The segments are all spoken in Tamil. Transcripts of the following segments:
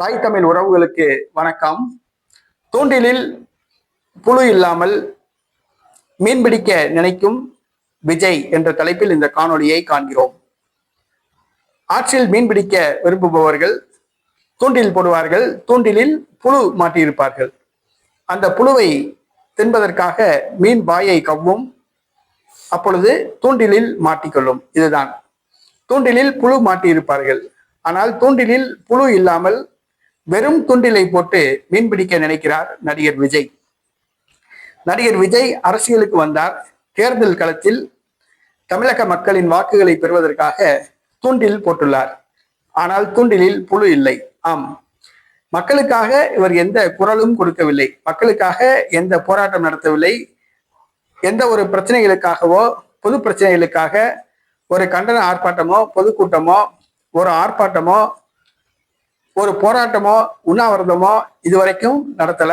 தாய் தமிழ் உறவுகளுக்கு வணக்கம். தூண்டிலில் புழு இல்லாமல் மீன்பிடிக்க நினைக்கும் விஜய் என்ற தலைப்பில் இந்த காணொளியை காண்கிறோம். ஆற்றில் மீன்பிடிக்க விரும்புபவர்கள் தூண்டில் போடுவார்கள். தூண்டிலில் புழு மாட்டியிருப்பார்கள். அந்த புழுவை தின்பதற்காக மீன் வாயை கவ்வும். அப்பொழுது தூண்டிலில் மாட்டிக்கொள்ளும். இதுதான் தூண்டிலில் புழு மாட்டியிருப்பார்கள். ஆனால் தூண்டிலில் புழு இல்லாமல் வெறும் தூண்டிலை போட்டு மீன்பிடிக்க நினைக்கிறார் நடிகர் விஜய். நடிகர் விஜய் அரசியலுக்கு வந்தார். தேர்தல் களத்தில் தமிழக மக்களின் வாக்குகளை பெறுவதற்காக தூண்டில் போட்டுள்ளார். ஆனால் தூண்டிலில் புழு இல்லை. ஆம், மக்களுக்காக இவர் எந்த குரலும் கொடுக்கவில்லை. மக்களுக்காக எந்த போராட்டம் நடத்தவில்லை. எந்த ஒரு பிரச்சனைகளுக்காகவோ பொது பிரச்சனைகளுக்காக ஒரு கண்டன ஆர்ப்பாட்டமோ பொதுக்கூட்டமோ ஒரு ஆர்ப்பாட்டமோ ஒரு போராட்டமோ உண்ணாவிரதமோ இதுவரைக்கும் நடத்தல.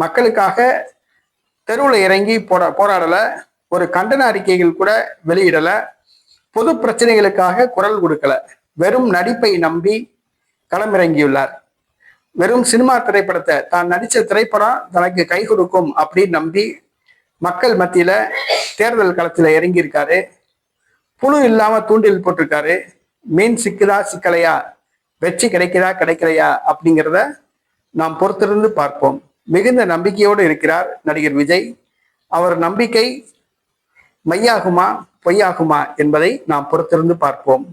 மக்களுக்காக தெருவில் இறங்கி போராடல. ஒரு கண்டன அறிக்கைகள் கூட வெளியிடல. பொது பிரச்சனைகளுக்காக குரல் கொடுக்கல. வெறும் நடிப்பை நம்பி களமிறங்கியுள்ளார். வெறும் சினிமா திரைப்படத்தை தான் நடிச்ச திரைப்படம் தனக்கு கை கொடுக்கும் அப்படின்னு நம்பி மக்கள் மத்தியில தேர்தல் களத்துல இறங்கியிருக்காரு. புழு இல்லாம தூண்டில் போட்டிருக்காரு. மீன் சிக்குதா சிக்கலையா, வெற்றி கிடைக்குதா கிடைக்கலையா அப்படிங்கிறத நாம் பொறுத்திருந்து பார்ப்போம். மிகுந்த நம்பிக்கையோடு இருக்கிறார் நடிகர் விஜய். அவர் நம்பிக்கை மையாகுமா பொய்யாகுமா என்பதை நாம் பொறுத்திருந்து பார்ப்போம்.